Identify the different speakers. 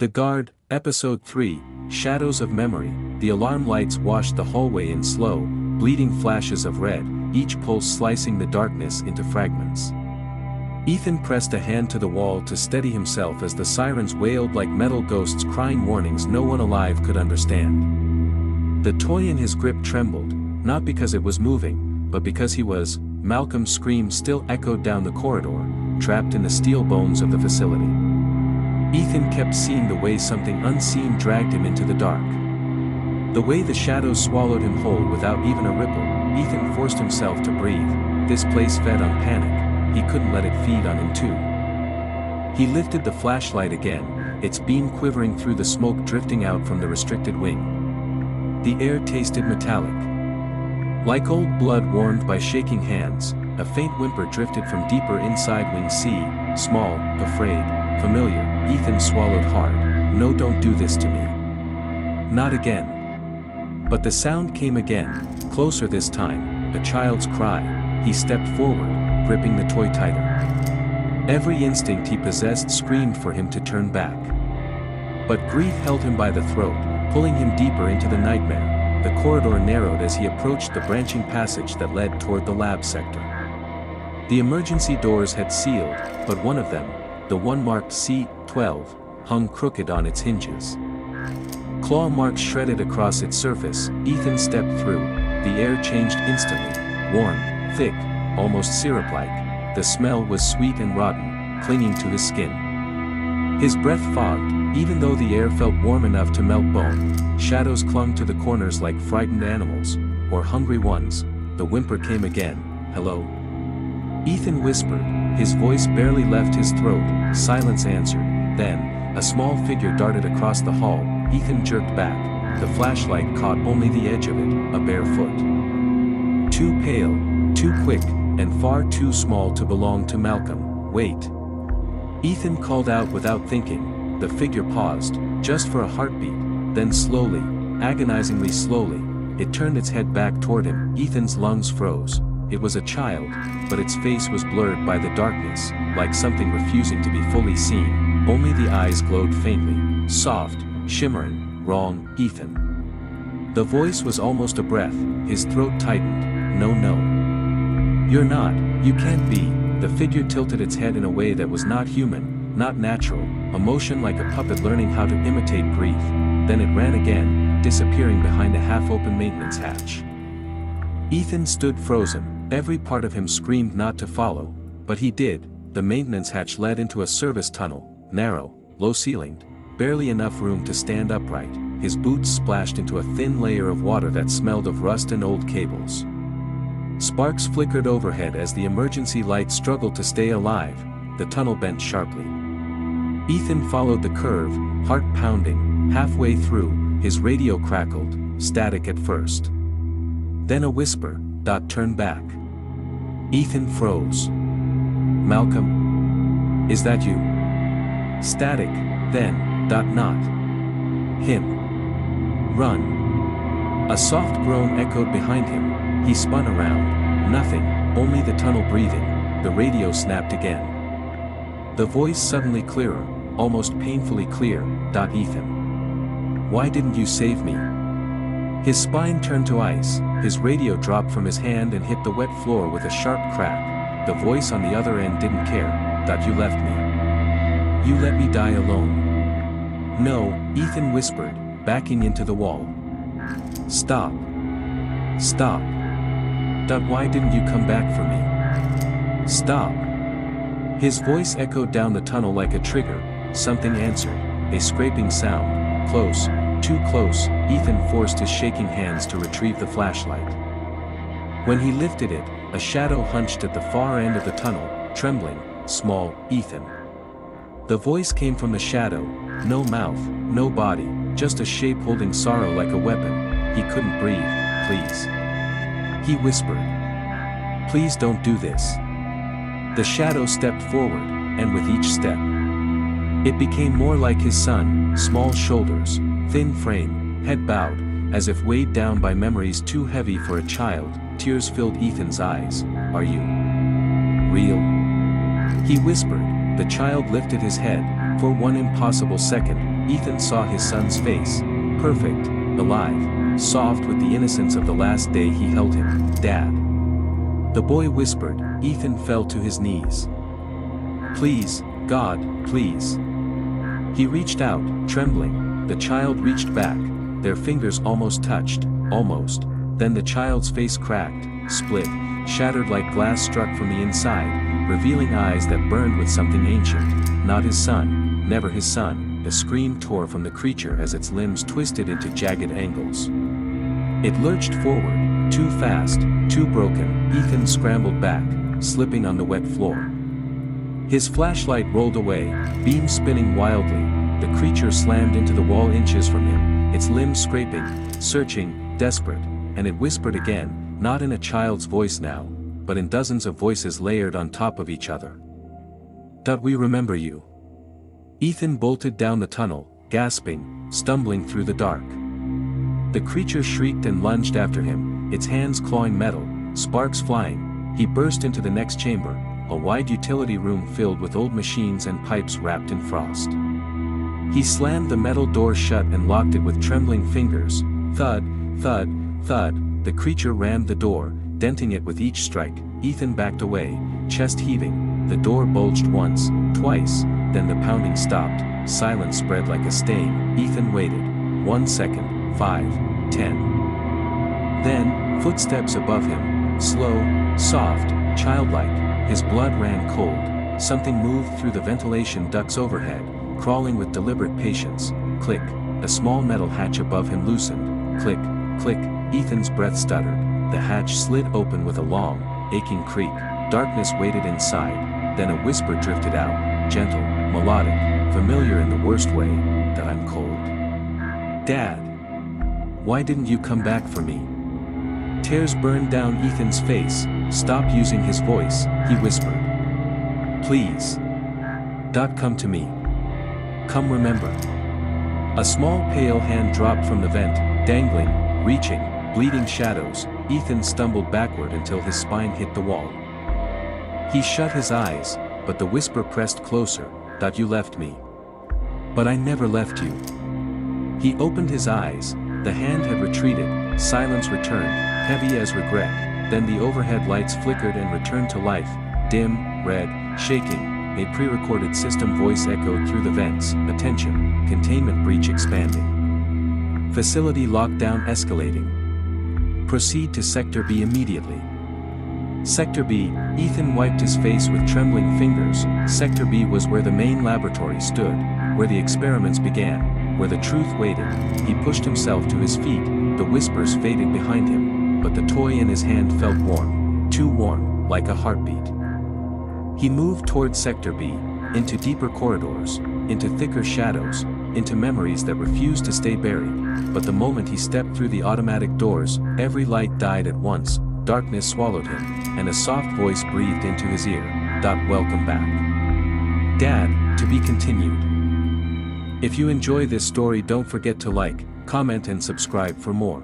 Speaker 1: The Guard, Episode 3, Shadows of Memory. The alarm lights washed the hallway in slow, bleeding flashes of red, each pulse slicing the darkness into fragments. Ethan pressed a hand to the wall to steady himself as the sirens wailed like metal ghosts crying warnings no one alive could understand. The toy in his grip trembled, not because it was moving, but because he was. Malcolm's scream still echoed down the corridor, trapped in the steel bones of the facility. Ethan kept seeing the way something unseen dragged him into the dark. The way the shadows swallowed him whole without even a ripple. Ethan forced himself to breathe. This place fed on panic, he couldn't let it feed on him too. He lifted the flashlight again, its beam quivering through the smoke drifting out from the restricted wing. The air tasted metallic. Like old blood warmed by shaking hands, a faint whimper drifted from deeper inside wing C, small, afraid, familiar. Ethan swallowed hard. No, don't do this to me. Not again. But the sound came again, closer this time, a child's cry. He stepped forward, gripping the toy tighter. Every instinct he possessed screamed for him to turn back. But grief held him by the throat, pulling him deeper into the nightmare. The corridor narrowed as he approached the branching passage that led toward the lab sector. The emergency doors had sealed, but one of them, the one marked C-12, hung crooked on its hinges. Claw marks shredded across its surface. Ethan stepped through. The air changed instantly, warm, thick, almost syrup-like. The smell was sweet and rotten, clinging to his skin. His breath fogged, even though the air felt warm enough to melt bone. Shadows clung to the corners like frightened animals, or hungry ones. The whimper came again. Hello? Ethan whispered, his voice barely left his throat. Silence answered. Then, a small figure darted across the hall. Ethan jerked back. The flashlight caught only the edge of it, a bare foot. Too pale, too quick, and far too small to belong to Malcolm. Wait. Ethan called out without thinking. The figure paused, just for a heartbeat. Then slowly, agonizingly slowly, it turned its head back toward him. Ethan's lungs froze. It was a child, but its face was blurred by the darkness, like something refusing to be fully seen. Only the eyes glowed faintly, soft, shimmering. Wrong, Ethan. The voice was almost a breath. His throat tightened. No, no. You're not, you can't be. The figure tilted its head in a way that was not human, not natural, a motion like a puppet learning how to imitate grief. Then it ran again, disappearing behind a half-open maintenance hatch. Ethan stood frozen. Every part of him screamed not to follow, but he did. The maintenance hatch led into a service tunnel, narrow, low-ceilinged, barely enough room to stand upright. His boots splashed into a thin layer of water that smelled of rust and old cables. Sparks flickered overhead as the emergency light struggled to stay alive. The tunnel bent sharply. Ethan followed the curve, heart pounding. Halfway through, his radio crackled, static at first. Then a whisper. Turn back. Ethan froze. Malcolm? Is that you? Static, then, not. Him. Run. A soft groan echoed behind him. He spun around. Nothing, only the tunnel breathing. The radio snapped again. The voice suddenly clearer, almost painfully clear. Ethan. Why didn't you save me? His spine turned to ice, his radio dropped from his hand and hit the wet floor with a sharp crack. The voice on the other end didn't care. You left me. You let me die alone. No, Ethan whispered, backing into the wall. Stop. Stop. Why didn't you come back for me? Stop. His voice echoed down the tunnel like a trigger. Something answered, a scraping sound, close. Too close. Ethan forced his shaking hands to retrieve the flashlight. When he lifted it, a shadow hunched at the far end of the tunnel, trembling, small. Ethan. The voice came from the shadow, no mouth, no body, just a shape holding sorrow like a weapon. He couldn't breathe. Please. He whispered. Please don't do this. The shadow stepped forward, and with each step, it became more like his son, small shoulders, thin frame, head bowed, as if weighed down by memories too heavy for a child. Tears filled Ethan's eyes. Are you real? He whispered. The child lifted his head. For one impossible second, Ethan saw his son's face, perfect, alive, soft with the innocence of the last day he held him. "Dad." The boy whispered. Ethan fell to his knees. "Please, God, please." He reached out, trembling. The child reached back. Their fingers almost touched, almost. Then the child's face cracked, split, shattered like glass struck from the inside, revealing eyes that burned with something ancient. Not his son, never his son. A scream tore from the creature as its limbs twisted into jagged angles. It lurched forward, too fast, too broken. Ethan scrambled back, slipping on the wet floor. His flashlight rolled away, beams spinning wildly. The creature slammed into the wall inches from him, its limbs scraping, searching, desperate, and it whispered again, not in a child's voice now, but in dozens of voices layered on top of each other. "We remember you." Ethan bolted down the tunnel, gasping, stumbling through the dark. The creature shrieked and lunged after him, its hands clawing metal, sparks flying. He burst into the next chamber, a wide utility room filled with old machines and pipes wrapped in frost. He slammed the metal door shut and locked it with trembling fingers. Thud, thud, thud. The creature rammed the door, denting it with each strike. Ethan backed away, chest heaving. The door bulged once, twice, then the pounding stopped. Silence spread like a stain. Ethan waited. 1 second, 5, 10. Then, footsteps above him, slow, soft, childlike. His blood ran cold. Something moved through the ventilation ducts overhead, crawling with deliberate patience. Click. A small metal hatch above him loosened. Click, click. Ethan's breath stuttered. The hatch slid open with a long, aching creak. Darkness waited inside. Then a whisper drifted out, gentle, melodic, familiar in the worst way, that I'm cold. "Dad. Why didn't you come back for me?" Tears burned down Ethan's face. "Stop using his voice," he whispered. "Please. Come to me. Come remember." A small pale hand dropped from the vent, dangling, reaching, bleeding shadows. Ethan stumbled backward until his spine hit the wall. He shut his eyes, but the whisper pressed closer. "You left me. But I never left you." He opened his eyes. The hand had retreated. Silence returned, heavy as regret. Then the overhead lights flickered and returned to life, dim, red, shaking. A pre-recorded system voice echoed through the vents. "Attention, containment breach expanding. Facility lockdown escalating. Proceed to Sector B immediately." Sector B, Ethan wiped his face with trembling fingers. Sector B was where the main laboratory stood, where the experiments began, where the truth waited. He pushed himself to his feet, the whispers faded behind him, but the toy in his hand felt warm, too warm, like a heartbeat. He moved toward Sector B, into deeper corridors, into thicker shadows, into memories that refused to stay buried. But the moment he stepped through the automatic doors, every light died at once. Darkness swallowed him, and a soft voice breathed into his ear. "Welcome back. Dad, to be continued." If you enjoy this story, don't forget to like, comment and subscribe for more.